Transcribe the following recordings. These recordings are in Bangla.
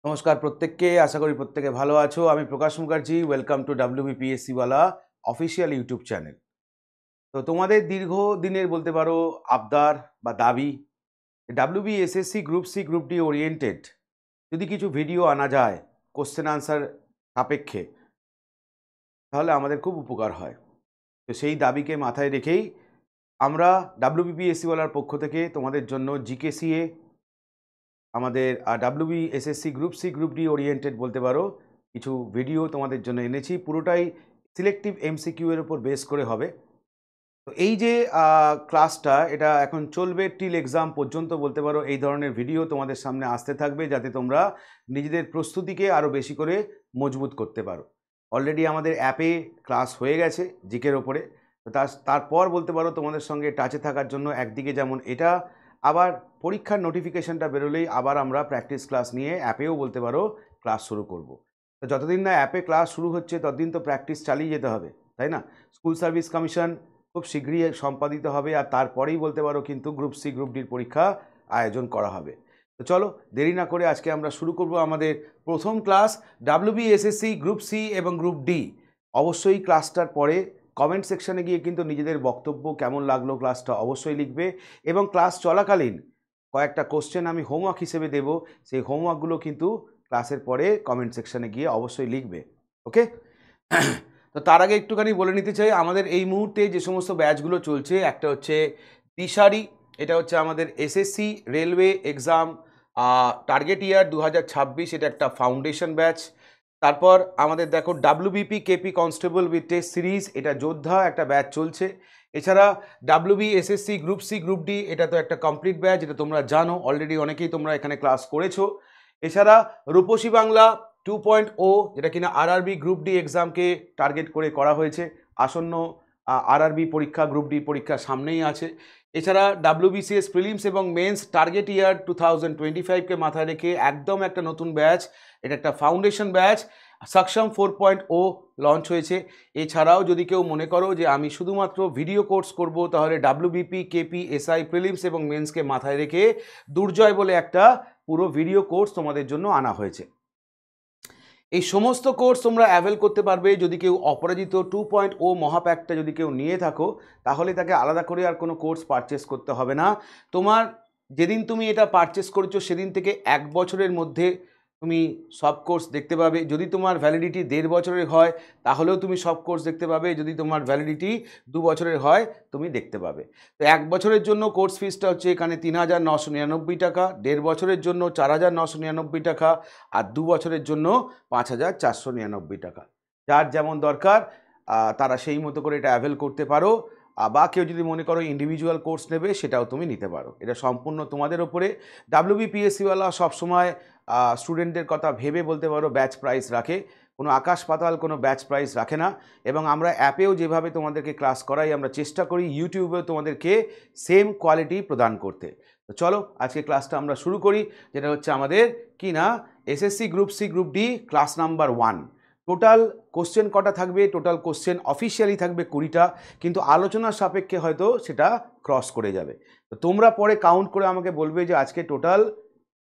নমস্কার প্রত্যেককে, আশা করি প্রত্যেকে ভালো আছো। আমি Prakash Mukherjee. Welcome to WBPSC ওয়ালা অফিসিয়াল ইউটিউব চ্যানেল। তো তোমাদের দীর্ঘদিনের বলতে পারো আবদার বা দাবি, WBSSC group C group D oriented যদি কিছু ভিডিও আনা যায় কোশ্চেন আনসার সাপেক্ষে, তাহলে আমাদের খুব উপকার হয়। তো সেই দাবিকে মাথায় রেখেই আমরা WBPSC ওয়ালার পক্ষ থেকে তোমাদের জন্য GKCA, আমাদের WBSSC group C group D oriented বলতে পারো কিছু ভিডিও তোমাদের জন্য এনেছি। পুরোটাই সিলেক্টিভ MCQ এর উপর বেস করে হবে। তো এই যে ক্লাসটা, এটা এখন চলবে টিল এক্সাম পর্যন্ত বলতে পারো। এই ধরনের ভিডিও তোমাদের সামনে আসতে থাকবে যাতে তোমরা নিজেদের প্রস্তুতিকে আরও বেশি করে মজবুত করতে পারো। অলরেডি আমাদের অ্যাপে ক্লাস হয়ে গেছে জিকের ওপরে। তো তারপর বলতে পারো তোমাদের সঙ্গে টাচে থাকার জন্য একদিকে যেমন এটা, আবার পরীক্ষার নোটিফিকেশনটা বেরোলেই আবার আমরা প্র্যাকটিস ক্লাস নিয়ে অ্যাপেও বলতে পারো ক্লাস শুরু করব। তো যতদিন না অ্যাপে ক্লাস শুরু হচ্ছে ততদিন তো প্র্যাকটিস চালিয়ে যেতে হবে, তাই না? স্কুল সার্ভিস কমিশন খুব শীঘ্রই সম্পাদিত হবে, আর তারপরেই বলতে পারো কিন্তু গ্রুপ সি গ্রুপ ডির পরীক্ষা আয়োজন করা হবে। তো চলো দেরি না করে আজকে আমরা শুরু করব আমাদের প্রথম ক্লাস WBSSC গ্রুপ সি এবং গ্রুপ ডি। অবশ্যই ক্লাসটার পরে কমেন্ট সেকশনে গিয়ে কিন্তু নিজেদের বক্তব্য কেমন লাগলো ক্লাসটা অবশ্যই লিখবে, এবং ক্লাস চলাকালীন কয়েকটা কোশ্চেন আমি হোমওয়ার্ক হিসেবে দেব, সেই হোমওয়ার্কগুলো কিন্তু ক্লাসের পরে কমেন্ট সেকশনে গিয়ে অবশ্যই লিখবে। ওকে? তো তার আগে একটুখানি বলে নিতে চাই, আমাদের এই মুহূর্তে যে সমস্ত ব্যাচগুলো চলছে, একটা হচ্ছে দিশারি, এটা হচ্ছে আমাদের SSC রেলওয়ে এক্সাম টার্গেট ইয়ার 2026, এটা একটা ফাউন্ডেশন ব্যাচ। তারপর আমাদের দেখো WBP KP constable with test series, এটা যোদ্ধা একটা ব্যাচ চলছে। এছাড়া WBSSC group C group D, এটা তো একটা কমপ্লিট ব্যাচ, এটা তোমরা জানো অলরেডি, অনেকেই তোমরা এখানে ক্লাস করেছো। এছাড়া রূপসী বাংলা 2.0, যেটা কিনা RRB গ্রুপ ডি এক্সামকে টার্গেট করে করা হয়েছে। আসন্ন RRB পরীক্ষা, গ্রুপ ডি পরীক্ষা সামনেই আছে। এছাড়া WBCS প্রিলিমস এবং মেন্স টার্গেট ইয়ার 2025কে মাথায় রেখে একদম একটা নতুন ব্যাচ, এটা একটা ফাউন্ডেশন ব্যাচ, সাকশম 4.0 লঞ্চ হয়েছে। এছাড়াও যদি কেউ মনে করো যে আমি শুধুমাত্র ভিডিও কোর্স করব, তাহলে WBP KP SI প্রিলিমস এবং মেন্সকে মাথায় রেখে দুর্জয় বলে একটা পুরো ভিডিও কোর্স তোমাদের জন্য আনা হয়েছে। এই সমস্ত কোর্স তোমরা অ্যাভেল করতে পারবে যদি কেউ অপরাজিত 2.0 মহাপ্যাকটা যদি কেউ নিয়ে থাকো, তাহলে তাকে আলাদা করে আর কোনো কোর্স পারচেস করতে হবে না। তোমার যেদিন তুমি এটা পারচেস করেছো সেদিন থেকে 1 বছরের মধ্যে তুমি সব কোর্স দেখতে পাবে। যদি তোমার ভ্যালিডিটি 1.5 বছরের হয় তাহলেও তুমি সব কোর্স দেখতে পাবে, যদি তোমার ভ্যালিডিটি 2 বছরের হয় তুমি দেখতে পাবে। তো 1 বছরের জন্য কোর্স ফিসটা হচ্ছে এখানে 3,999 টাকা, 1.5 বছরের জন্য 4,999 টাকা, আর 2 বছরের জন্য 5,499 টাকা। যার যেমন দরকার তারা সেই মতো করে এটা অ্যাভেল করতে পারো। বা কেউ যদি মনে করো ইন্ডিভিজুয়াল কোর্স নেবে, সেটাও তুমি নিতে পারো। এটা সম্পূর্ণ তোমাদের ওপরে। WBPSCওয়ালা সবসময় স্টুডেন্টদের কথা ভেবে বলতে পারো ব্যাচ প্রাইস রাখে, কোনো আকাশ পাতাল কোনো ব্যাচ প্রাইস রাখে না। এবং আমরা অ্যাপেও যেভাবে তোমাদেরকে ক্লাস করাই, আমরা চেষ্টা করি ইউটিউবেও তোমাদেরকে সেম কোয়ালিটি প্রদান করতে। তো চলো আজকে ক্লাসটা আমরা শুরু করি, যেটা হচ্ছে আমাদের কি না SSC group C group D class number 1। Total question কটা থাকবে? টোটাল কোশ্চেন অফিসিয়ালি থাকবে 20টা, কিন্তু আলোচনার সাপেক্ষে হয়তো সেটা ক্রস করে যাবে। তো তোমরা পরে কাউন্ট করে আমাকে বলবে যে আজকে টোটাল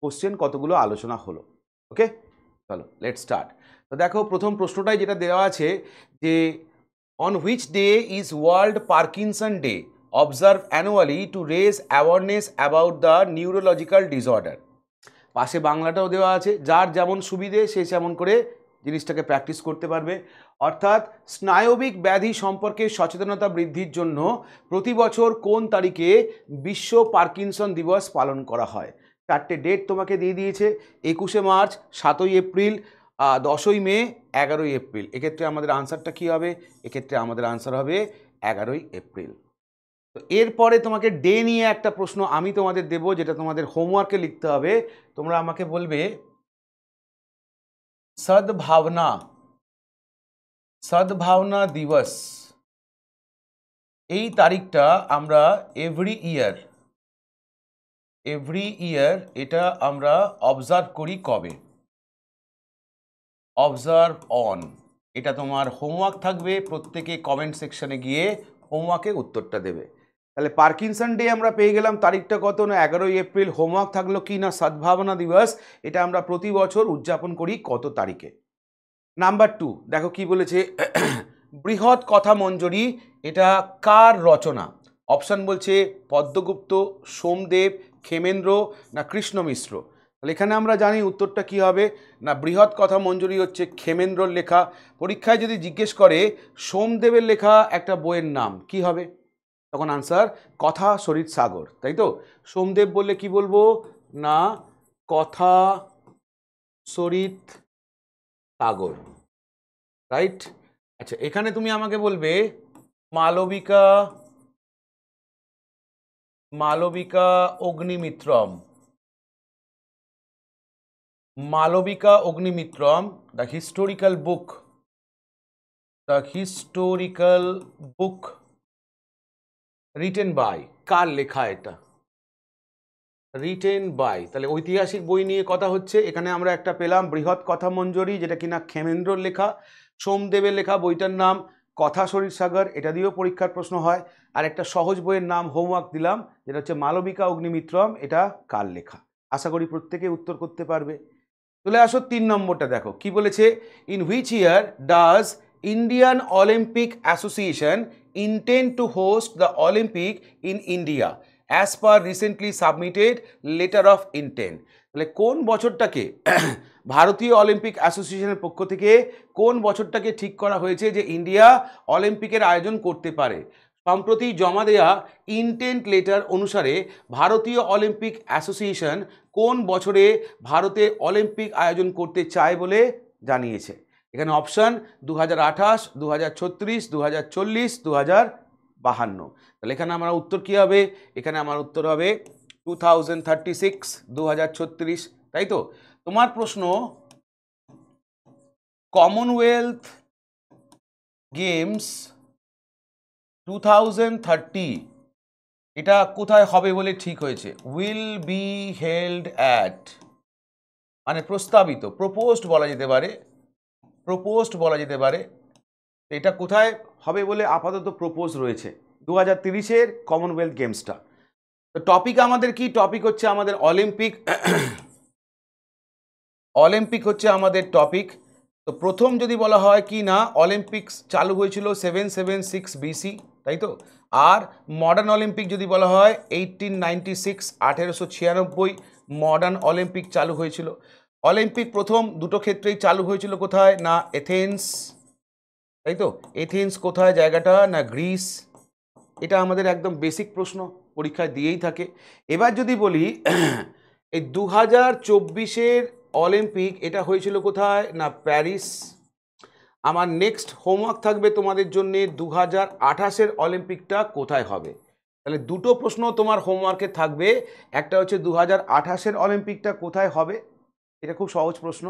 কোশ্চেন কতগুলো আলোচনা হলো। ওকে, চলো লেট স্টার্ট। তো দেখো প্রথম প্রশ্নটাই যেটা দেওয়া আছে যে on which day is World Parkinson Day observe annually to raise awareness about the neurological disorder. পাশে বাংলাটাও দেওয়া আছে, যার যেমন সুবিধে সে যেমন করে জিনিসটাকে প্র্যাকটিস করতে পারবে। অর্থাৎ স্নায়বিক ব্যাধি সম্পর্কে সচেতনতা বৃদ্ধির জন্য প্রতি বছর কোন তারিখে বিশ্ব পার্কিনসন দিবস পালন করা হয়? 4টে ডেট তোমাকে দিয়ে দিয়েছে, 21শে মার্চ, 7ই এপ্রিল, 10ই মে, 11ই এপ্রিল। এক্ষেত্রে আমাদের আনসারটা কী হবে? এক্ষেত্রে আমাদের আনসার হবে 11ই এপ্রিল। তো এরপরে তোমাকে ডে নিয়ে একটা প্রশ্ন আমি তোমাদের দেব, যেটা তোমাদের হোমওয়ার্কে লিখতে হবে। তোমরা আমাকে বলবে সদ্ভাবনা সদ্ভাবনা দিবস, এই তারিখটা আমরা এভরি ইয়ার এটা আমরা অবজার্ভ করি কবে? অবজার্ভ অন, এটা তোমার হোমওয়ার্ক থাকবে। প্রত্যেকে কমেন্ট সেকশনে গিয়ে হোমওয়ার্কে উত্তরটা দেবে। তাহলে পার্কিনসন ডে আমরা পেয়ে গেলাম, তারিখটা কত না 11ই এপ্রিল। হোমওয়ার্ক থাকলো কি না সদ্ভাবনা দিবস, এটা আমরা প্রতি বছর উদযাপন করি কত তারিখে। নাম্বার 2 দেখো কি বলেছে, বৃহৎ কথা মঞ্জরি এটা কার রচনা? অপশান বলছে পদ্মগুপ্ত, সোমদেব, ক্ষেমেন্দ্র না কৃষ্ণ মিশ্র। তাহলে এখানে আমরা জানি উত্তরটা কি হবে না বৃহৎ কথা মঞ্জরি হচ্ছে ক্ষেমেন্দ্রর লেখা। পরীক্ষায় যদি জিজ্ঞেস করে সোমদেবের লেখা একটা বইয়ের নাম কি হবে, তখন আনসার কথা সরিৎ সাগর, তাই তো। সোমদেব বললে কি বলবো না কথা সরিৎ সাগর, রাইট। আচ্ছা এখানে তুমি আমাকে বলবে Malavika Malavika Agnimitram, Malavika Agnimitram the historical book written by, কার লেখা এটা? রিটেন বাই, তাহলে ঐতিহাসিক বই নিয়ে কথা হচ্ছে। এখানে আমরা একটা পেলাম বৃহৎ কথা মঞ্জরি, যেটা কিনা ক্ষেমেন্দ্রর লেখা। সোমদেবের লেখা বইটার নাম কথা সরিৎ সাগর, এটা দিয়েও পরীক্ষার প্রশ্ন হয়। আর একটা সহজ বইয়ের নাম হোমওয়ার্ক দিলাম, যেটা হচ্ছে মালবিকা অগ্নিমিত্রম, এটা কার লেখা? আশা করি প্রত্যেকে উত্তর করতে পারবে। চলে আসো 3 নম্বরটা, দেখো কি বলেছে, in which year does Indian Olympic association intend to host the Olympic in India as per recently submitted letter of intent. তাহলে কোন বছরটাকে ভারতীয় অলিম্পিক অ্যাসোসিয়েশনের পক্ষ থেকে কোন বছরটাকে ঠিক করা হয়েছে যে ইন্ডিয়া অলিম্পিকের আয়োজন করতে পারে? সম্প্রতি জমা দেয়া ইন্টেন্ট লেটার অনুসারে ভারতীয় অলিম্পিক অ্যাসোসিয়েশন কোন বছরে ভারতে অলিম্পিক আয়োজন করতে চায় বলে জানিয়েছে? এখানে অপশান 2028, 2036, 2040, 2052। তাহলে এখানে আমার উত্তর কী হবে? এখানে আমার উত্তর হবে 2036, 2036, তাই তো। তোমার প্রশ্ন, কমনওয়েলথ গেমস 2030 এটা কোথায় হবে বলে ঠিক হয়েছে? উইল বি হেল্ড অ্যাট, মানে প্রস্তাবিত, প্রপোজড বলা যেতে পারে, প্রপোজড বলা যেতে পারে। এটা কোথায় হবে বলে আপাতত প্রপোজ রয়েছে? 2030-এর কমনওয়েলথ গেমসটা। তো টপিক আমাদের কি? টপিক হচ্ছে আমাদের অলিম্পিক, অলিম্পিক হচ্ছে আমাদের টপিক। তো প্রথম যদি বলা হয় কি না অলিম্পিক্স চালু হয়েছিল 776 BC, তাই তো। আর মডার্ন অলিম্পিক যদি বলা হয় 1896, 1896 মডার্ন অলিম্পিক চালু হয়েছিল। অলিম্পিক প্রথম দুটো ক্ষেত্রেই চালু হয়েছিল কোথায় না এথেন্স, তাই তো। এথেন্স কোথায় জায়গাটা না গ্রিস। এটা আমাদের একদম বেসিক প্রশ্ন, পরীক্ষায় দিয়েই থাকে। এবার যদি বলি এই 2024-এর অলিম্পিক এটা হয়েছিল কোথায় না প্যারিস। আমার নেক্সট হোমওয়ার্ক থাকবে তোমাদের জন্য 2028-এর অলিম্পিকটা কোথায় হবে। তাহলে দুটো প্রশ্ন তোমার হোমওয়ার্কে থাকবে, একটা হচ্ছে 2028-এর অলিম্পিকটা কোথায় হবে, এটা খুব সহজ প্রশ্ন।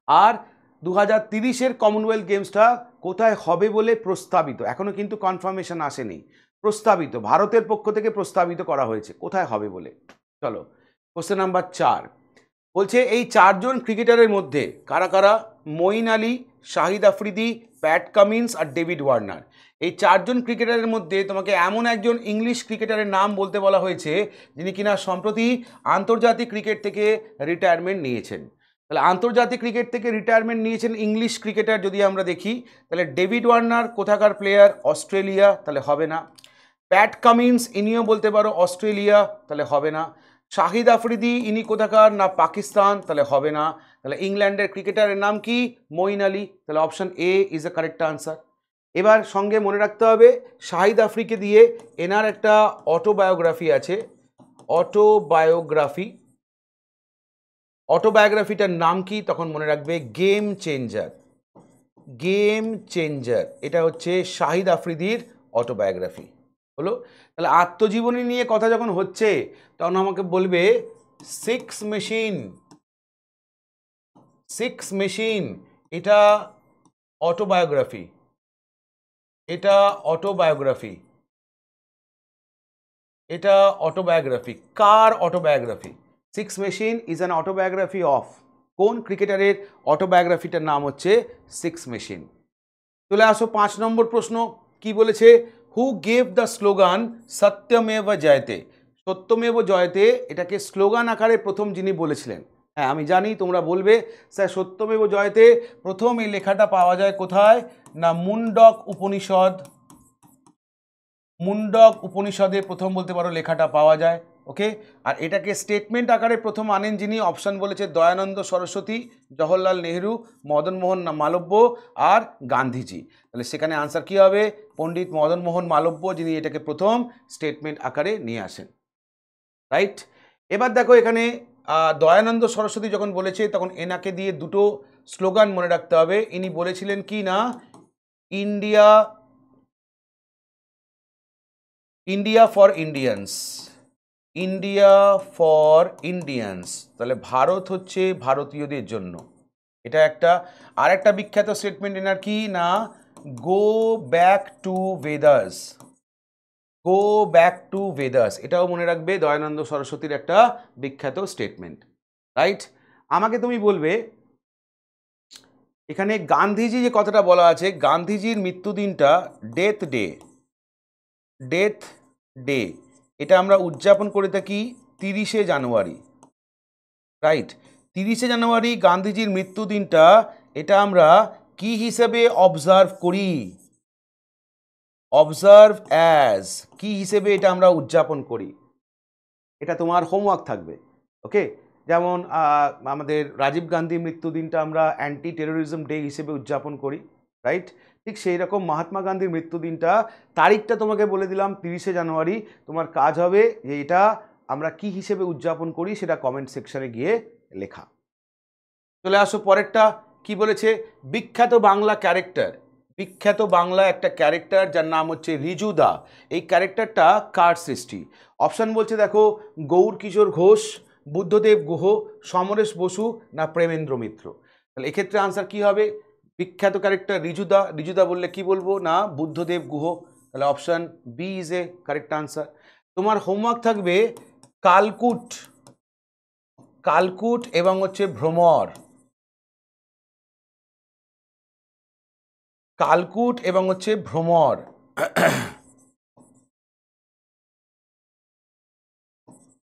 আর 2030-এর কমনওয়েলথ গেমসটা কোথায় হবে বলে প্রস্তাবিত, এখনও কিন্তু কনফার্মেশন আসেনি, প্রস্তাবিত, ভারতের পক্ষ থেকে প্রস্তাবিত করা হয়েছে কোথায় হবে বলে। চলো কোশ্চেন নাম্বার 4 বলছে এই 4 জন ক্রিকেটারের মধ্যে কারা কারা? মঈন আলী, শাহিদ আফ্রিদি, প্যাট কামিন্স আর ডেভিড ওয়ার্নার। এই 4 জন ক্রিকেটারের মধ্যে তোমাকে এমন একজন ইংলিশ ক্রিকেটারের নাম বলতে বলা হয়েছে যিনি কিনা সম্প্রতি আন্তর্জাতিক ক্রিকেট থেকে রিটায়ারমেন্ট নিয়েছেন। তাহলে আন্তর্জাতিক ক্রিকেট থেকে রিটায়ারমেন্ট নিয়েছেন ইংলিশ ক্রিকেটার যদি আমরা দেখি, তাহলে ডেভিড ওয়ার্নার কোথাকার প্লেয়ার? অস্ট্রেলিয়া, তাহলে হবে না। প্যাট কামিন্স ইনিও বলতে পারো অস্ট্রেলিয়া, তাহলে হবে না। শাহিদ আফ্রিদি ইনি কোথাকার না পাকিস্তান, তাহলে হবে না। তাহলে ইংল্যান্ডের ক্রিকেটারের নাম কি? মঈন আলী, তাহলে option A is a correct answer. এবার সঙ্গে মনে রাখতে হবে শাহিদ আফ্রিদি দিয়ে এনার একটা অটোবায়োগ্রাফি আছে, অটোবায়োগ্রাফিটার নাম কি? তখন মনে রাখবে গেম চেঞ্জার, গেম চেঞ্জার, এটা হচ্ছে শাহিদ আফ্রিদির অটোবায়োগ্রাফি হলো। তাহলে আত্মজীবনী নিয়ে কথা যখন হচ্ছে তখন আমাকে বলবে সিক্স মেশিন এটা অটোবায়োগ্রাফি, এটা অটোবায়োগ্রাফি, এটা autobiography. Car autobiography? Six machine is an autobiography of, কোন ক্রিকেটারের অটোবায়োগ্রাফিটার নাম হচ্ছে সিক্স মেশিন। চলে আসো 5 নম্বর প্রশ্ন, কি বলেছে? Who gave the slogan Satyameva Jayate? Satyameva Jayate এটাকে স্লোগান আকারে প্রথম যিনি বলেছিলেন, হ্যাঁ আমি জানি তোমরা বলবে স্যার সত্যমেব জয়তে প্রথম এই লেখাটা পাওয়া যায় কোথায়, না মুন্ডক উপনিষদ, মুন্ডক উপনিষদে প্রথম বলতে পারো লেখাটা পাওয়া যায়। ওকে, আর এটাকে স্টেটমেন্ট আকারে প্রথম আনেন যিনি, অপশান বলেছে দয়ানন্দ সরস্বতী, জওহরলাল নেহরু, মদন মোহন মালব্য আর গান্ধীজি। তাহলে সেখানে আনসার কি হবে, পণ্ডিত মদন মোহন মালব্য, যিনি এটাকে প্রথম স্টেটমেন্ট আকারে নিয়ে আসেন। রাইট, এবার দেখো এখানে দয়ানন্দ সরস্বতী যখন বলেছে তখন এনাকে দিয়ে দুটো স্লোগান মনে রাখতে হবে। ইনি বলেছিলেন কি না, India, India for Indians, India for Indians, তাহলে ভারত হচ্ছে ভারতীয়দের জন্য, এটা একটা। আর একটা বিখ্যাত স্টেটমেন্ট এনার কি না, go back to Vedas, go back to Vedas, এটাও মনে রাখবে, দয়ানন্দ সরস্বতীর একটা বিখ্যাত স্টেটমেন্ট। রাইট, আমাকে তুমি বলবে এখানে গান্ধীজি যে কথাটা বলা আছে, গান্ধীজির মৃত্যুদিনটা ডেথ ডে, ডেথ ডে, এটা আমরা উদযাপন করে থাকি 30শে জানুয়ারি। রাইট, 30শে জানুয়ারি গান্ধীজির মৃত্যুদিনটা, এটা আমরা কি হিসেবে অবজার্ভ করি, অবজার্ভ অ্যাজ, কি হিসেবে এটা আমরা উদযাপন করি, এটা তোমার হোমওয়ার্ক থাকবে। ওকে, যেমন আমাদের রাজীব গান্ধী মৃত্যুদিনটা আমরা অ্যান্টি টেরোরিজম ডে হিসেবে উদযাপন করি। রাইট, ঠিক সেই রকম মহাত্মা গান্ধীর মৃত্যুদিনটা, তারিখটা তোমাকে বলে দিলাম 30শে জানুয়ারি। তোমার কাজ হবে যে এটা আমরা কি হিসেবে উদযাপন করি সেটা কমেন্ট সেকশনে গিয়ে লেখা। চলে আসো পরেরটা, কি বলেছে, বিখ্যাত বাংলা ক্যারেক্টার, বিখ্যাত বাংলা একটা ক্যারেক্টার যার নাম হচ্ছে রিজুদা, এই ক্যারেক্টারটা কার সৃষ্টি? অপশান বলছে দেখো, গৌর কিশোর ঘোষ, বুদ্ধদেব গুহ, সমরেশ বসু না প্রেমেন্দ্র মিত্র। তাহলে এক্ষেত্রে আনসার কি হবে, বিখ্যাত ক্যারেক্টার রিজুদা, রিজুদা বললে কি বলবো না বুদ্ধদেব গুহ, তাহলে option B is a correct answer. তোমার হোমওয়ার্ক থাকবে কালকুট, কালকুট এবং হচ্ছে ভ্রমর, কালকুট এবং হচ্ছে ভ্রমর,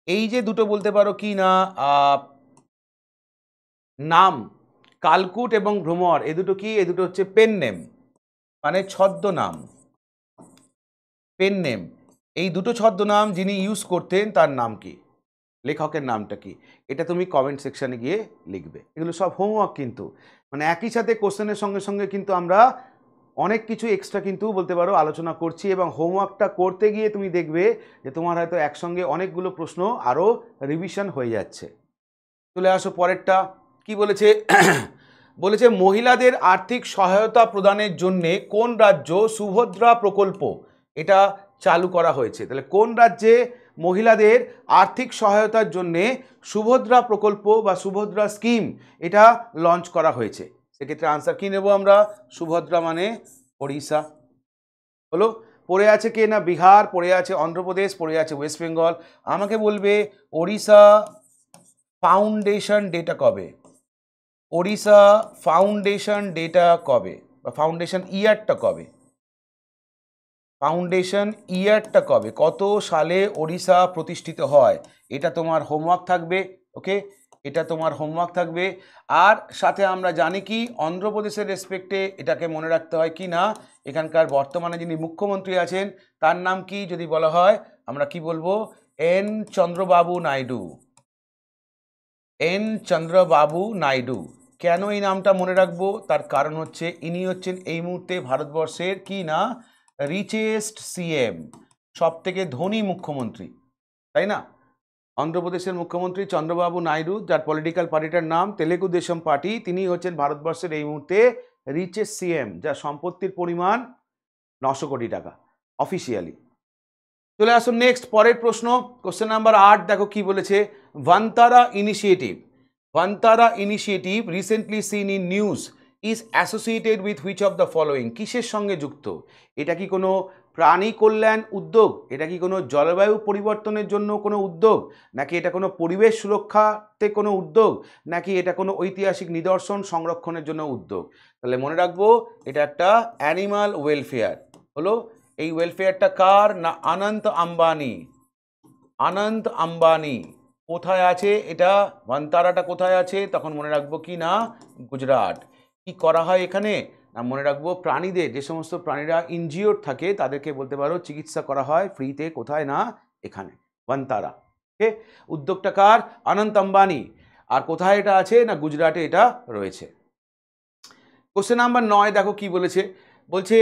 এই যে দুটো বলতে পারো কি না নাম, কালকুট এবং ভ্রমর, এ দুটো কি, এ দুটো হচ্ছে পেন নেম, মানে ছদ্মনাম, পেন নেম। এই দুটো ছদ্মনাম যিনি ইউজ করতেন তার নাম কি, লেখকের নামটা কি, এটা তুমি কমেন্ট সেকশনে গিয়ে লিখবে। এগুলো সব হোমওয়ার্ক কিন্তু, মানে একই সাথে কোশ্চেনের সঙ্গে সঙ্গে কিন্তু আমরা অনেক কিছু এক্সট্রা কিন্তু বলতে পারো আলোচনা করছি, এবং হোমওয়ার্কটা করতে গিয়ে তুমি দেখবে যে তোমার হয়তো একসঙ্গে অনেকগুলো প্রশ্ন আরও রিভিশন হয়ে যাচ্ছে। চলে আসো পরেরটা, কি বলেছে, বলেছে মহিলাদের আর্থিক সহায়তা প্রদানের জন্য কোন রাজ্য সুভদ্রা প্রকল্প এটা চালু করা হয়েছে? তাহলে কোন রাজ্যে মহিলাদের আর্থিক সহায়তার জন্য সুভদ্রা প্রকল্প বা সুভদ্রা স্কিম এটা লঞ্চ করা হয়েছে? সেক্ষেত্রে আনসার কি নেব আমরা, সুভদ্রা মানে ওড়িশা হলো, পড়ে আছে কে না বিহার, পড়ে আছে অন্ধ্রপ্রদেশ, পড়ে আছে ওয়েস্ট বেঙ্গল। আমাকে বলবে ওড়িশা ফাউন্ডেশন ডেটা কবে, ওড়িশা ফাউন্ডেশন ডেটা কবে, বা ফাউন্ডেশন ইয়ারটা কবে, ফাউন্ডেশন ইয়ারটা কবে, কত সালে ওড়িশা প্রতিষ্ঠিত হয়, এটা তোমার হোমওয়ার্ক থাকবে। ওকে, এটা তোমার হোমওয়ার্ক থাকবে। আর সাথে আমরা জানি কি অন্ধ্রপ্রদেশের রেসপেক্টে এটাকে মনে রাখতে হয় কি না, এখানকার বর্তমানে যিনি মুখ্যমন্ত্রী আছেন তার নাম কি যদি বলা হয়, আমরা কি বলবো, এন চন্দ্রবাবু নাইডু, এন চন্দ্রবাবু নাইডু। কেন এই নামটা মনে রাখবো, তার কারণ হচ্ছে ইনি হচ্ছেন এই মুহূর্তে ভারতবর্ষের কি না রিচেস্ট সিএম, সব থেকে ধনী মুখ্যমন্ত্রী, তাই না? অন্ধ্রপ্রদেশের মুখ্যমন্ত্রী চন্দ্রবাবু নাইডু, যার পলিটিক্যাল পার্টিটার নাম তেলেগু দেশম পার্টি, তিনি হচ্ছেন ভারতবর্ষের এই মুহূর্তে রিচেস্ট সিএম, যার সম্পত্তির পরিমাণ 900 কোটি টাকা অফিসিয়ালি। চলে আসুন নেক্সট পরের প্রশ্ন, কোশ্চেন নাম্বার 8, দেখো কি বলেছে, Vantara initiative, Vantara initiative recently seen in news is associated with which of the following, কিসের সঙ্গে যুক্ত? এটা কি কোনো প্রাণী কল্যাণ উদ্যোগ, এটা কি কোনো জলবায়ু পরিবর্তনের জন্য কোনো উদ্যোগ, নাকি এটা কোনো পরিবেশ সুরক্ষাতে কোনো উদ্যোগ, নাকি এটা কোনো ঐতিহাসিক নিদর্শন সংরক্ষণের জন্য উদ্যোগ? তাহলে মনে রাখবো এটা একটা অ্যানিমাল ওয়েলফেয়ার হলো, এই ওয়েলফেয়ারটা কার না অনন্ত আম্বানি। অনন্ত আম্বানি কোথায় আছে এটা, ভান্তারাটা কোথায় আছে, তখন মনে রাখবো কি না গুজরাট। কি করা হয় এখানে না মনে রাখবো প্রাণীদের, যে সমস্ত প্রাণীরা ইনজিওর্ড থাকে তাদেরকে বলতে পারো চিকিৎসা করা হয় ফ্রিতে, কোথায় না এখানে ভান্তারা। ওকে, উদ্যোগটা কার অনন্ত আম্বানি। আর কোথায় এটা আছে না গুজরাটে এটা রয়েছে। কোশ্চেন নাম্বার 9 দেখো কি বলেছে, বলছে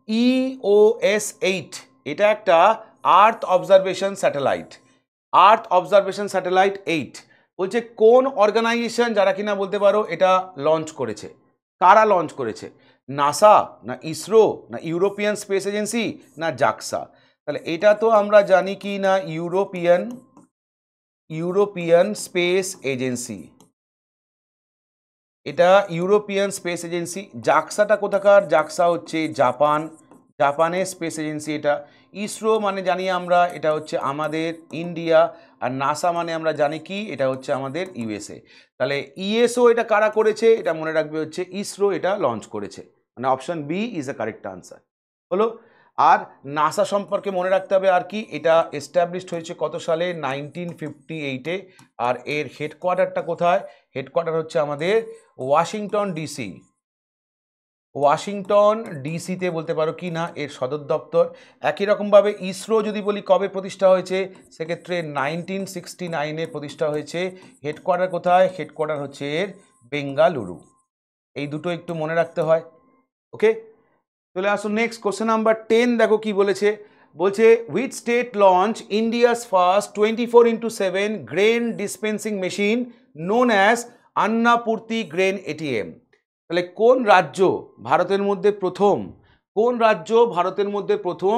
EOS-8 এটা একটা earth observation satellite. Earth observation satellite 8 বলছে কোন অর্গানাইজেশন যারা কিনা বলতে পারো এটা লঞ্চ করেছে, কারা লঞ্চ করেছে, নাসা না ইসরো না ইউরোপিয়ান স্পেস এজেন্সি না জাক্সা। তাহলে এটা তো আমরা জানি কি না ইউরোপিয়ান স্পেস এজেন্সি, এটা ইউরোপিয়ান স্পেস এজেন্সি। জাক্সাটা কোথাকার, জাক্সা হচ্ছে জাপান, জাপানের স্পেস এজেন্সি এটা। ইসরো মানে জানি আমরা এটা হচ্ছে আমাদের ইন্ডিয়া, আর নাসা মানে আমরা জানি কি এটা হচ্ছে আমাদের ইউএসএ। তাহলে ইএসও এটা কারা করেছে, এটা মনে রাখবে হচ্ছে ইসরো এটা লঞ্চ করেছে, মানে option B is a correct answer হলো। আর নাসা সম্পর্কে মনে রাখতে হবে আর কি, এটা এস্টাবলিশড হয়েছে কত সালে 1958-এ। আর এর হেডকোয়ার্টারটা কোথায়, হেডকোয়ার্টার হচ্ছে আমাদের ওয়াশিংটন ডিসি। ওয়াশিংটন ডিসিতে বলতে পারো কি না এর সদর দপ্তর। একই রকমভাবে ইসরো যদি বলি কবে প্রতিষ্ঠা হয়েছে, সেক্ষেত্রে 1969-এ প্রতিষ্ঠা হয়েছে। হেডকোয়ার্টার কোথায়, হেডকোয়ার্টার হচ্ছে এর বেঙ্গালুরু। এই দুটো একটু মনে রাখতে হয়। ওকে, চলে আসুন নেক্সট কোশ্চেন নাম্বার 10 দেখো কি বলেছে, বলছে which state launch India's first 24/7 grain dispensing machine known as Annapurti grain ATM. তাহলে কোন রাজ্য ভারতের মধ্যে প্রথম, কোন রাজ্য ভারতের মধ্যে প্রথম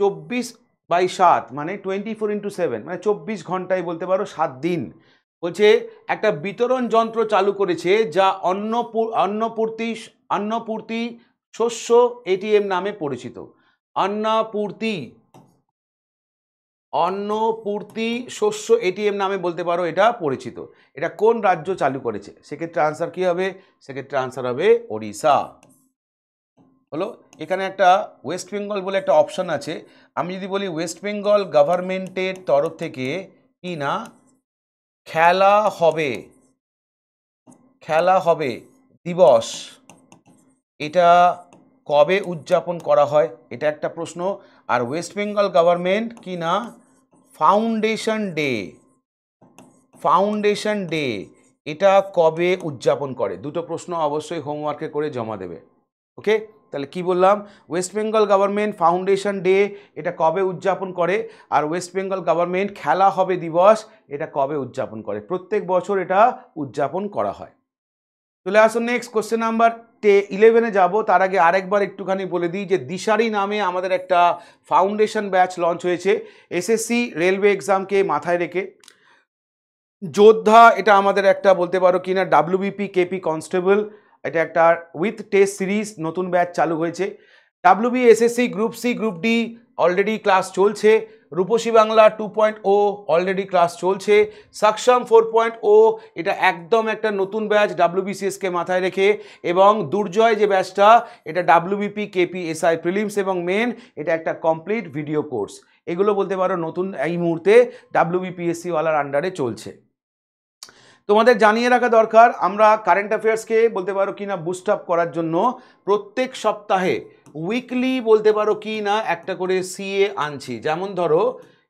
24/7 মানে 24/7 মানে 24 ঘন্টায় বলতে পারো 7 দিন, বলছে একটা বিতরণ যন্ত্র চালু করেছে যা অন্নপূর্তি শস্য এটিএম নামে পরিচিত। অন্নপূর্তি শস্য এটিএম নামে বলতে পারো এটা পরিচিত। এটা কোন রাজ্য চালু করেছে, সেক্ষেত্রে আনসার কি হবে, সেক্ষেত্রে আনসার হবে ওড়িশা হলো। এখানে একটা ওয়েস্ট বেঙ্গল বলে একটা অপশন আছে, আমি যদি বলি ওয়েস্ট বেঙ্গল গভর্নমেন্টের তরফ থেকে কি না খেলা হবে দিবস, এটা কবে উদযাপন করা হয়, এটা একটা প্রশ্ন। আর ওয়েস্ট বেঙ্গল গভর্নমেন্ট কি না ফাউন্ডেশন ডে এটা কবে উদযাপন করে, দুটো প্রশ্ন অবশ্যই হোমওয়ার্কে করে জমা দেবে। ওকে, তাহলে কি বললাম, West Bengal government foundation day এটা কবে উদযাপন করে, আর ওয়েস্ট বেঙ্গল গভর্নমেন্ট খেলা হবে দিবস এটা কবে উদযাপন করে, প্রত্যেক বছর এটা উদযাপন করা হয়। চলে আসুন নেক্সট কোশ্চেন নাম্বার 11-এ যাবো, তার আগে আরেকবার একটুখানি বলে দিই যে দিশারি নামে আমাদের একটা ফাউন্ডেশন ব্যাচ লঞ্চ হয়েছে এসএসসি রেলওয়ে এক্সামকে মাথায় রেখে। যোদ্ধা এটা আমাদের একটা বলতে পারো কিনা ডাব্লিউবিপি কেপি কনস্টেবল, এটা একটা উইথ টেস্ট সিরিজ নতুন ব্যাচ চালু হয়েছে। WB SSC group C group D already class চলছে। রূপসী বাংলা 2.0 অলরেডি ক্লাস চলছে। সক্ষম 4.0 এটা একদম একটা নতুন ব্যাচ ডাব্লিউবিসিএসকে মাথায় রেখে। এবং দুর্জয় যে ব্যাচটা এটা ডাব্লিউবিপি কেপি এসআই প্রিলিমস এবং মেন, এটা একটা কমপ্লিট ভিডিও কোর্স। এগুলো বলতে পারো নতুন এই মুহূর্তে ডাব্লিউবিপিএসসি ওয়ালার আন্ডারে চলছে। তোমাদের জানিয়ে রাখা দরকার, আমরা কারেন্ট অ্যাফেয়ার্সকে বলতে পারো কি না বুস্ট আপ করার জন্য প্রত্যেক সপ্তাহে উইকলি বলতে পারো কি না একটা করে সিএ আনছি। যেমন ধরো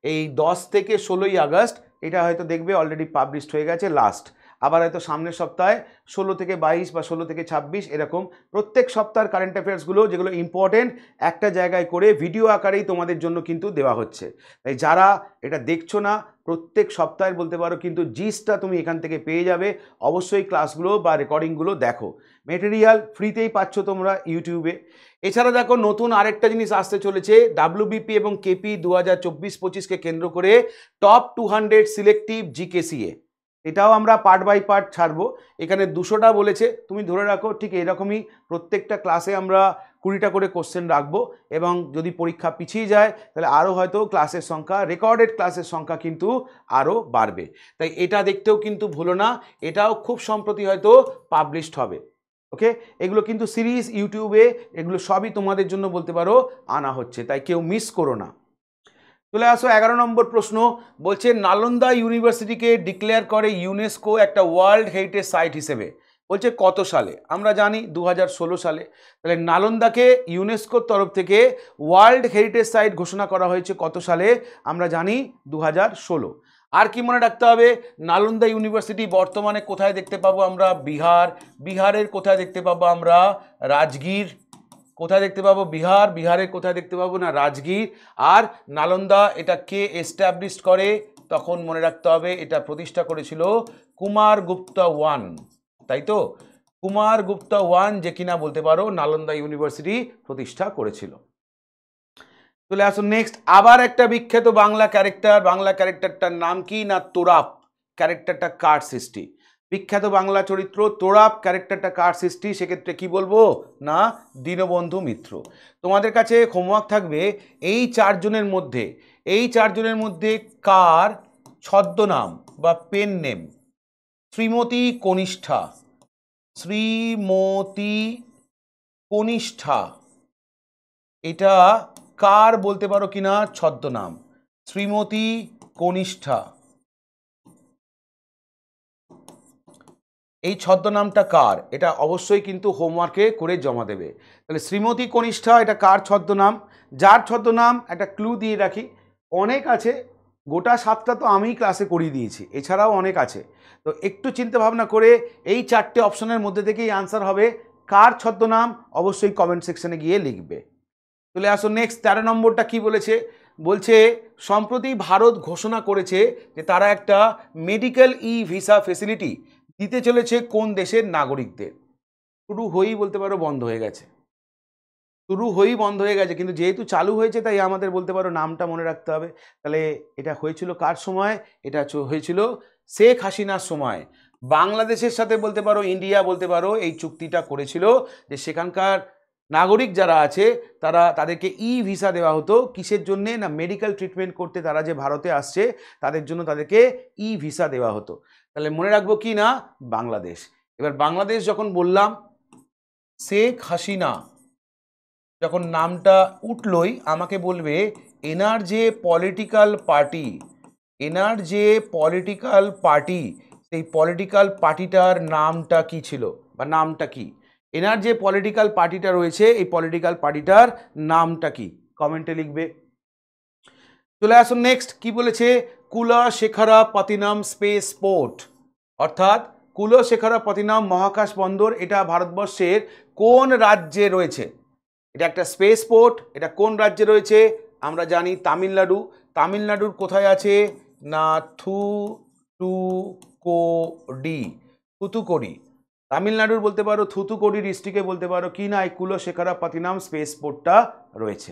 এই 10 থেকে 16ই আগস্ট এটা হয়তো দেখবে অলরেডি পাবলিশড হয়ে গেছে লাস্ট, আবার হয়তো সামনের সপ্তাহে 16 থেকে 22 বা 16 থেকে 26 এরকম প্রত্যেক সপ্তাহের কারেন্ট অ্যাফেয়ার্সগুলো যেগুলো ইম্পর্টেন্ট একটা জায়গায় করে ভিডিও আকারেই তোমাদের জন্য কিন্তু দেওয়া হচ্ছে। তাই যারা এটা দেখছো না, প্রত্যেক সপ্তাহের বলতে পারো কিন্তু জিসটা তুমি এখান থেকে পেয়ে যাবে। অবশ্যই ক্লাসগুলো বা রেকর্ডিংগুলো দেখো, মেটেরিয়াল ফ্রিতেই পাচ্ছ তোমরা ইউটিউবে। এছাড়া দেখো নতুন আরেকটা জিনিস আসতে চলেছে, ডাব্লিউবিপি এবং কেপি 2024-25কে কেন্দ্র করে টপ 200 সিলেক্টিভ জিকেসিএ, এটাও আমরা পার্ট বাই পার্ট ছাড়বো। এখানে 200টা বলেছে, তুমি ধরে রাখো ঠিক এরকমই প্রত্যেকটা ক্লাসে আমরা 20টা করে কোশ্চেন রাখবো, এবং যদি পরীক্ষা পিছিয়ে যায় তাহলে আরও হয়তো ক্লাসের সংখ্যা, রেকর্ডেড ক্লাসের সংখ্যা কিন্তু আরও বাড়বে। তাই এটা দেখতেও কিন্তু ভুলো না, এটাও খুব সম্প্রতি হয়তো পাবলিশড হবে। ওকে, এগুলো কিন্তু সিরিজ ইউটিউবে এগুলো সবই তোমাদের জন্য বলতে পারো আনা হচ্ছে, তাই কেউ মিস করো না। চলে আসো 11 নম্বর প্রশ্ন। বলছে নালন্দা ইউনিভার্সিটিকে ডিক্লেয়ার করে ইউনেস্কো একটা ওয়ার্ল্ড হেরিটেজ সাইট হিসেবে। বলছে কত সালে? আমরা জানি 2016 সালে। তাহলে নালন্দাকে ইউনেস্কোর তরফ থেকে ওয়ার্ল্ড হেরিটেজ সাইট ঘোষণা করা হয়েছে কত সালে? আমরা জানি 2016। আর কি মনে রাখতে হবে? নালন্দা ইউনিভার্সিটি বর্তমানে কোথায় দেখতে পাবো আমরা? বিহার। বিহারের কোথায় দেখতে পাবো আমরা? রাজগীর। কোথায় দেখতে পাবো? বিহার। বিহারে কোথায় দেখতে পাবো? না, রাজগীর। আর নালন্দা এটা কে এস্টাবলিশ করে? তখন মনে রাখতে হবে এটা প্রতিষ্ঠা করেছিল কুমার গুপ্তা ওয়ান, তাই তো? কুমার গুপ্তা ওয়ান, যে কিনা বলতে পারো নালন্দা ইউনিভার্সিটি প্রতিষ্ঠা করেছিল। চলে আসুন নেক্সট। আবার একটা বিখ্যাত বাংলা ক্যারেক্টার। বাংলা ক্যারেক্টারটার নাম কি? না তোরাপ। ক্যারেক্টারটা কার সৃষ্টি? বিখ্যাত বাংলা চরিত্র তোরাপ ক্যারেক্টারটা কার সৃষ্টি? সেক্ষেত্রে কি বলবো? না, দীনবন্ধু মিত্র। তোমাদের কাছে হোমওয়ার্ক থাকবে এই চারজনের মধ্যে কার ছদ্মনাম বা পেন নেম শ্রীমতী কনিষ্ঠা? শ্রীমতী কনিষ্ঠা এটা কার বলতে পারো কিনা ছদ্মনাম? শ্রীমতী কনিষ্ঠা, এই ছদ্মনামটা কার? এটা অবশ্যই কিন্তু হোমওয়ার্কে করে জমা দেবে। তাহলে শ্রীমতী কনিষ্ঠা এটা কার ছদ্মনাম? যার ছদ্মনাম একটা ক্লু দিয়ে রাখি, অনেক আছে, গোটা 7টা তো আমিই ক্লাসে করিয়ে দিয়েছি, এছাড়াও অনেক আছে। তো একটু চিন্তা ভাবনা করে এই 4টে অপশনের মধ্যে থেকেই আনসার হবে কার ছদ্মনাম, অবশ্যই কমেন্ট সেকশনে গিয়ে লিখবে। চলে আসো নেক্সট 13 নম্বরটা কি বলেছে? বলছে সম্প্রতি ভারত ঘোষণা করেছে যে তারা একটা মেডিকেল ই ভিসা ফেসিলিটি দিতে চলেছে কোন দেশের নাগরিকদের। শুরু হয়েই বলতে পারো বন্ধ হয়ে গেছে, কিন্তু যেহেতু চালু হয়েছে তাই আমাদের বলতে পারো নামটা মনে রাখতে হবে। তাহলে এটা হয়েছিল কার সময়? এটা হয়েছিল শেখ হাসিনার সময়। বাংলাদেশের সাথে বলতে পারো, ইন্ডিয়া বলতে পারো, এই চুক্তিটা করেছিল যে সেখানকার নাগরিক যারা আছে তাদেরকে ই ভিসা দেওয়া হতো। কিসের জন্যে? না, মেডিকেল ট্রিটমেন্ট করতে তারা যে ভারতে আসছে তাদের জন্য তাদেরকে ই ভিসা দেওয়া হতো। তাহলে মনে রাখবো কি না? বাংলাদেশ। এবার বাংলাদেশ যখন বললাম, শেখ হাসিনা যখন নামটা উঠলই আমাকে বলবে এনার যে পলিটিক্যাল পার্টি সেই পলিটিক্যাল পার্টিটার নামটা কি ছিল বা নামটা কি? এনার যে পলিটিক্যাল পার্টিটা রয়েছে এই পলিটিক্যাল পার্টিটার নামটা কি? কমেন্টে লিখবে। চলে আসুন নেক্সট কি বলেছে? কুলশেখরপত্তনম স্পেস পোর্ট, অর্থাৎ কুলশেখরপত্তনম মহাকাশ বন্দর এটা ভারতবর্ষের কোন রাজ্যে রয়েছে? এটা একটা স্পেস পোর্ট, এটা কোন রাজ্যে রয়েছে? আমরা জানি তামিলনাড়ু। তামিলনাড়ুর কোথায় আছে? না, থুতুকুডি। তামিলনাড়ুর বলতে পারো থুতুকুডি ডিস্ট্রিক্টে বলতে পারো কি না এই কুলশেখরপত্তনম স্পেস পোর্টটা রয়েছে।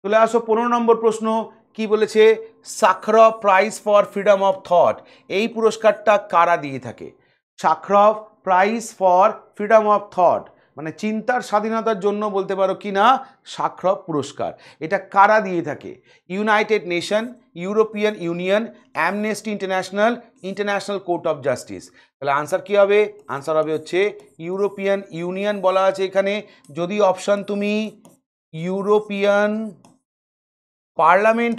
চলে আসো 15 নম্বর প্রশ্ন কি বলেছে? Sakharov prize for freedom of thought, এই পুরস্কারটা কারা দিয়ে থাকে? Sakharov prize for freedom of thought মানে চিন্তার স্বাধীনতার জন্য বলতে পারো কি না সাখরভ পুরস্কার, এটা কারা দিয়ে থাকে? United nation, European union, amnesty international, international court of justice. তাহলে আনসার কি হবে? আনসার হবে হচ্ছে ইউরোপিয়ান ইউনিয়ন বলা আছে এখানে। যদি অপশান তুমি ইউরোপিয়ান পার্লামেন্ট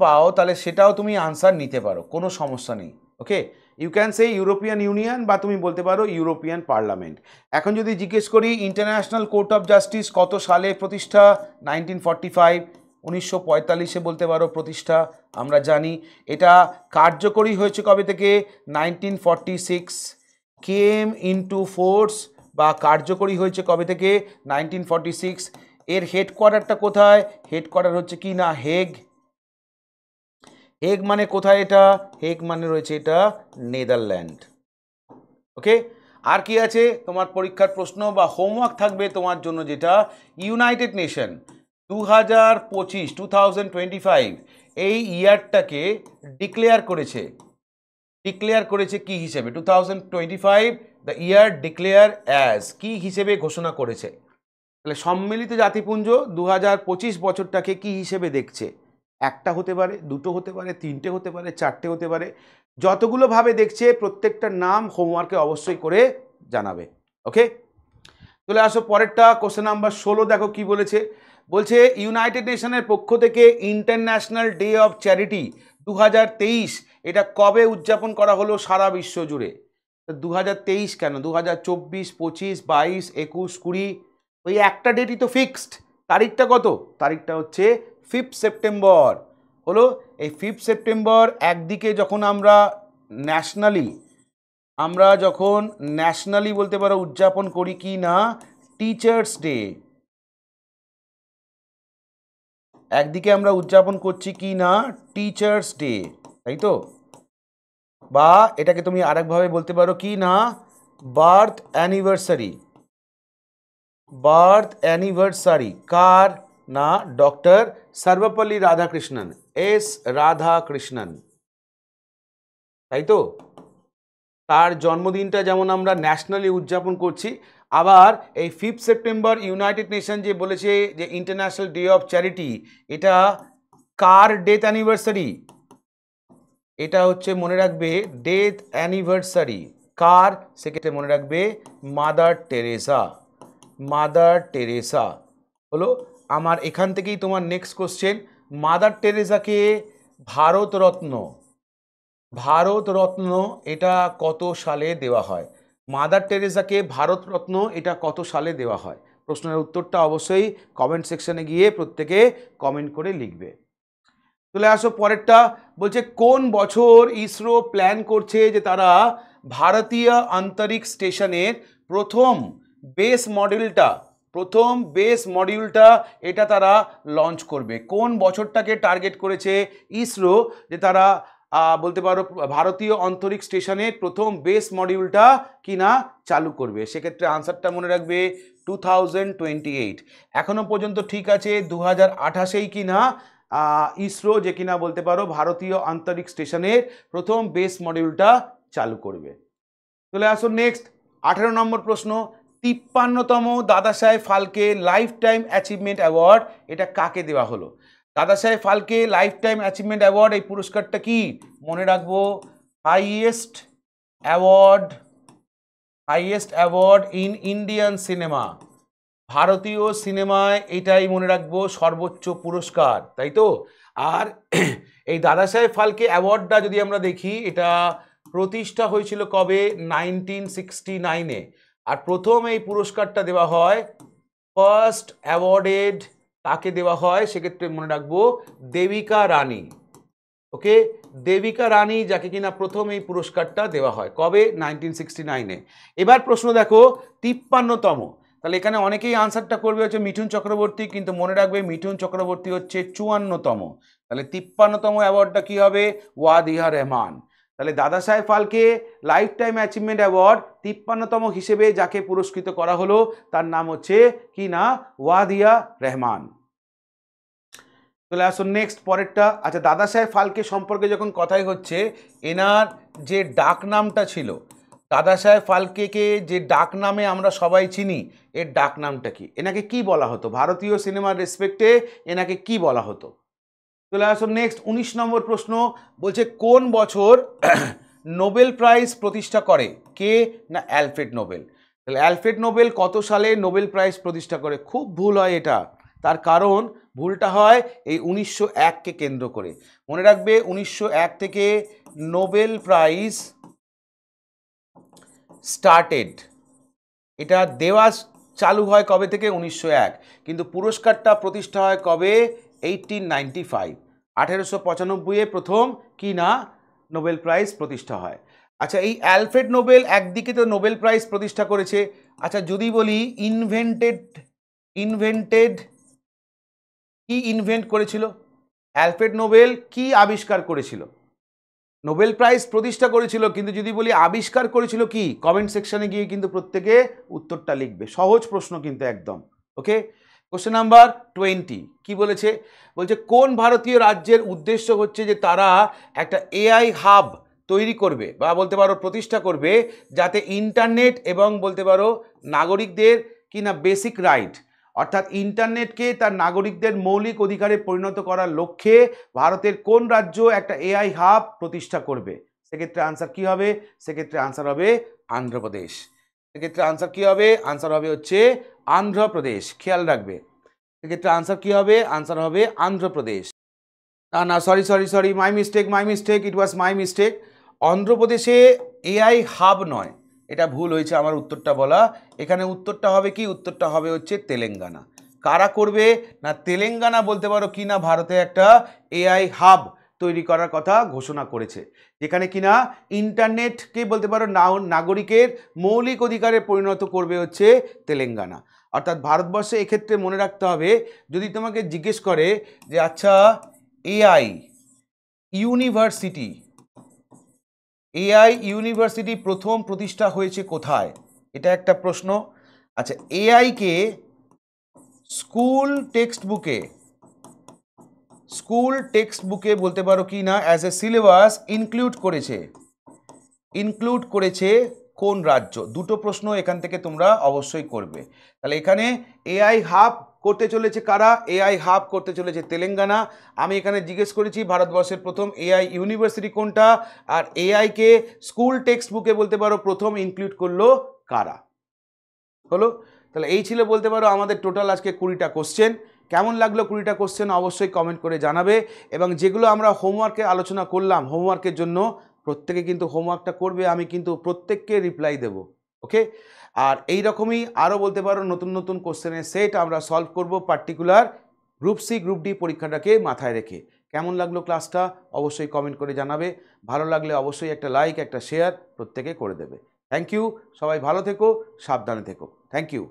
পাও তাহলে সেটাও তুমি আনসার নিতে পারো, কোনো সমস্যা নেই। Okay, you can say European Union বা তুমি বলতে পারো ইউরোপিয়ান পার্লামেন্ট। এখন যদি জিজ্ঞেস করি ইন্টারন্যাশনাল কোর্ট অফ জাস্টিস কত সালে প্রতিষ্ঠা? 1945, 1945-এ বলতে পারো প্রতিষ্ঠা। আমরা জানি এটা কার্যকরী হয়েছে কবে থেকে? 1946। কেম ইনটু ফোর্স বা কার্যকরী হয়েছে কবে থেকে? 1946। এর হেডকোয়ার্টারটা কোথায়? হেডকোয়ার্টার হচ্ছে কি না হেগ। হেগ মানে কোথায় এটা? হেগ মানে রয়েছে এটা নেদারল্যান্ড। ওকে, আর কি আছে তোমার পরীক্ষার প্রশ্ন বা হোমওয়ার্ক থাকবে তোমার জন্য, যেটা ইউনাইটেড নেশন 2025 এই ইয়ারটাকে ডিক্লেয়ার করেছে কি হিসেবে? 2025 দ্য ইয়ার ডিক্লেয়ার অ্যাজ কি হিসেবে ঘোষণা করেছে? তাহলে সম্মিলিত জাতিপুঞ্জ 2025 বছরটাকে কি হিসেবে দেখছে? একটা হতে পারে, দুটো হতে পারে, তিনটে হতে পারে, চারটে হতে পারে, যতগুলো ভাবে দেখছে প্রত্যেকটার নাম হোমওয়ার্কে অবশ্যই করে জানাবে। ওকে, চলে আসো পরেরটা। কোশ্চেন নাম্বার 16 দেখো কি বলেছে। বলছে ইউনাইটেড নেশনের পক্ষ থেকে ইন্টারন্যাশনাল ডে অফ চ্যারিটি 2023 এটা কবে উদযাপন করা হলো সারা বিশ্ব জুড়ে? 2023 কেন, 2024, 25, 22, 21, 20, ওই একটা ডেটই তো ফিক্সড। তারিখটা কত? তারিখটা হচ্ছে 5 সেপ্টেম্বর হলো। এই 5 সেপ্টেম্বর একদিকে যখন আমরা ন্যাশনালি বলতে পারো উদযাপন করি কি না টিচার্স ডে, একদিকে আমরা উদযাপন করছি কি না টিচার্স ডে, তাই তো? বা এটাকে তুমি আরেকভাবে বলতে পারো কি না বার্থ অ্যানিভার্সারি কার না ডক্টর সর্বপল্লী রাধাকৃষ্ণন, এস রাধাকৃষ্ণন, তাই তো? তার জন্মদিনটা যেমন আমরা ন্যাশনালি উদযাপন করছি, আবার এই 5 সেপ্টেম্বর ইউনাইটেড নেশন যে বলেছে যে ইন্টারন্যাশনাল ডে অফ চ্যারিটি, এটা কার ডেথ অ্যানিভার্সারি? এটা হচ্ছে মনে রাখবে ডেথ অ্যানিভার্সারি কার, সেক্ষেত্রে মনে রাখবে মাদার টেরেসা হলো আমার। এখান থেকেই তোমার নেক্সট কোশ্চেন, মাদার টেরেসাকে ভারতরত্ন এটা কত সালে দেওয়া হয়? মাদার টেরেসাকে ভারতরত্ন এটা কত সালে দেওয়া হয়? প্রশ্নের উত্তরটা অবশ্যই কমেন্ট সেকশনে গিয়ে প্রত্যেকে কমেন্ট করে লিখবে। চলে আসো পরেরটা। বলছে কোন বছর ইসরো প্ল্যান করছে যে তারা ভারতীয় আন্তরিক স্টেশনের প্রথম বেস মডিউলটা এটা তারা লঞ্চ করবে? কোন বছরটাকে টার্গেট করেছে ইসরো যে তারা বলতে পারো ভারতীয় অন্তরিক্ষ স্টেশনের প্রথম বেস মডিউলটা কিনা চালু করবে? সেক্ষেত্রে আনসারটা মনে রাখবে 2028। এখনো পর্যন্ত ঠিক আছে 2028 কিনা ইসরো যে কিনা বলতে পারো ভারতীয় আন্তরিক্ষ স্টেশনের প্রথম বেস মডিউলটা চালু করবে। চলে আসো নেক্সট 18 নম্বর প্রশ্ন। 53তম দাদা Saheb Phalke lifetime achievement award এটা কাকে দেওয়া হলো? দাদা Saheb Phalke lifetime achievement award এই পুরস্কারটা কি মনে রাখবো? Highest award in Indian cinema, ভারতীয় সিনেমায় এটাই মনে রাখবো সর্বোচ্চ পুরস্কার, তাই তো? আর এই দাদা সাহেব ফালকে অ্যাওয়ার্ডটা যদি আমরা দেখি এটা প্রতিষ্ঠা হয়েছিল কবে? 1969-এ। আর প্রথম এই পুরস্কারটা দেওয়া হয়, ফার্স্ট অ্যাওয়ার্ডেড তাকে দেওয়া হয়, সেক্ষেত্রে মনে রাখবো দেবিকা রানী। ওকে, দেবিকা রানী যাকে কিনা প্রথম এই পুরস্কারটা দেওয়া হয় কবে? 1969-এ। এবার প্রশ্ন দেখো 53তম, তাহলে এখানে অনেকেই আনসারটা করবে হচ্ছে মিঠুন চক্রবর্তী, কিন্তু মনে রাখবে মিঠুন চক্রবর্তী হচ্ছে 54তম। তাহলে 53তম অ্যাওয়ার্ডটা কি হবে? ওয়াদিয়া রহমান। তাহলে Dada Saheb Phalke lifetime achievement award 53তম হিসেবে যাকে পুরস্কৃত করা হলো তার নাম হচ্ছে কি না ওয়াদিয়া রহমান। চলে আসুন নেক্সট পরেরটা। আচ্ছা, দাদা সাহেব ফালকে সম্পর্কে যখন কথাই হচ্ছে, এনার যে ডাক নামটা ছিল, দাদা সাহেব ফালকেকে যে ডাক নামে আমরা সবাই চিনি, এর ডাক নামটা কি? এনাকে কি বলা হতো? ভারতীয় সিনেমার রেসপেক্টে এনাকে কি বলা হতো? চলে আসুন নেক্সট 19 নম্বর প্রশ্ন। বলছে কোন বছর নোবেল প্রাইজ প্রতিষ্ঠা করে কে? না অ্যালফ্রেড নোবেল। তাহলে অ্যালফ্রেড নোবেল কত সালে নোবেল প্রাইজ প্রতিষ্ঠা করে? খুব ভুল হয় এটা, তার কারণ ভুলটা হয় এই 1901কে কেন্দ্র করে। মনে রাখবে 1901 থেকে নোবেল প্রাইজ স্টার্টেড, এটা দেওয়া চালু হয় কবে থেকে? 1901, কিন্তু পুরস্কারটা প্রতিষ্ঠা হয় কবে? 1895, 1895-এ প্রথম কি না নোবেল প্রাইজ প্রতিষ্ঠা হয়। আচ্ছা, এই অ্যালফ্রেড নোবেল একদিকে তো নোবেল প্রাইজ প্রতিষ্ঠা করেছে। আচ্ছা, যদি বলি ইনভেন্টেড কি ইনভেন্ট করেছিল? অ্যালফ্রেড নোবেল কি আবিষ্কার করেছিল? নোবেল প্রাইজ প্রতিষ্ঠা করেছিল, কিন্তু যদি বলি আবিষ্কার করেছিল কি, কমেন্ট সেকশনে গিয়ে কিন্তু প্রত্যেকে উত্তরটা লিখবে। সহজ প্রশ্ন কিন্তু একদম। ওকে, কোশ্চেন নাম্বার 20 কি বলেছে? বলছে কোন ভারতীয় রাজ্যের উদ্দেশ্য হচ্ছে যে তারা একটা এআই হাব তৈরি করবে বা বলতে পারো প্রতিষ্ঠা করবে, যাতে ইন্টারনেট এবং বলতে পারো নাগরিকদের কি না বেসিক রাইট, অর্থাৎ ইন্টারনেটকে তার নাগরিকদের মৌলিক অধিকারে পরিণত করার লক্ষ্যে ভারতের কোন রাজ্য একটা এআই হাব প্রতিষ্ঠা করবে? সেক্ষেত্রে আনসার কি হবে? সেক্ষেত্রে আনসার হবে আন্ধ্রপ্রদেশ। সেক্ষেত্রে আনসার কি হবে? আনসার হবে হচ্ছে আন্ধ্রপ্রদেশ, খেয়াল রাখবে। সেক্ষেত্রে আনসার কি হবে? আনসার হবে আন্ধ্রপ্রদেশ। না, sorry, my mistake, it was my mistake. অন্ধ্রপ্রদেশে এআই হাব নয়, এটা ভুল হয়েছে আমার উত্তরটা বলা। এখানে উত্তরটা হবে কি? উত্তরটা হবে হচ্ছে তেলেঙ্গানা। কারা করবে? না তেলেঙ্গানা বলতে পারো কি না ভারতে একটা এআই হাব তৈরি করার কথা ঘোষণা করেছে, যেখানে কিনা ইন্টারনেটকে বলতে পারো নাগরিকের মৌলিক অধিকারে পরিণত করবে হচ্ছে তেলেঙ্গানা। অর্থাৎ ভারতবর্ষে এক্ষেত্রে মনে রাখতে হবে, যদি তোমাকে জিজ্ঞেস করে যে আচ্ছা এআই ইউনিভার্সিটি প্রথম প্রতিষ্ঠা হয়েছে কোথায়, এটা একটা প্রশ্ন। আচ্ছা এআইকে স্কুল টেক্সট বুকে বলতে পারো কি না অ্যাজ এ সিলেবাস ইনক্লুড করেছে কোন রাজ্য? দুটো প্রশ্ন এখান থেকে তোমরা অবশ্যই করবে। তাহলে এখানে এআই হাব করতে চলেছে কারা? এআই হাব করতে চলেছে তেলেঙ্গানা। আমি এখানে জিজ্ঞেস করেছি ভারতবর্ষের প্রথম এআই ইউনিভার্সিটি কোনটা, আর এআইকে স্কুল টেক্সট বুকে বলতে পারো প্রথম ইনক্লুড করলো কারা? হলো। তাহলে এই ছিল বলতে পারো আমাদের টোটাল আজকে 20টা কোশ্চেন। কেমন লাগলো 20টা কোশ্চেন অবশ্যই কমেন্ট করে জানাবে। এবং যেগুলো আমরা হোমওয়ার্কে আলোচনা করলাম, হোমওয়ার্কের জন্য প্রত্যেকে কিন্তু হোমওয়ার্কটা করবে, আমি কিন্তু প্রত্যেককে রিপ্লাই দেব। ওকে। আর এই রকমই আরও বলতে পারো নতুন নতুন কোশ্চেনের সেট আমরা সলভ করব particular group C group D পরীক্ষাটাকে মাথায় রেখে। কেমন লাগলো ক্লাসটা অবশ্যই কমেন্ট করে জানাবে। ভালো লাগলে অবশ্যই একটা লাইক, একটা শেয়ার প্রত্যেকে করে দেবে। Thank you. সবাই ভালো থেকো, সাবধানে থেকো। Thank you.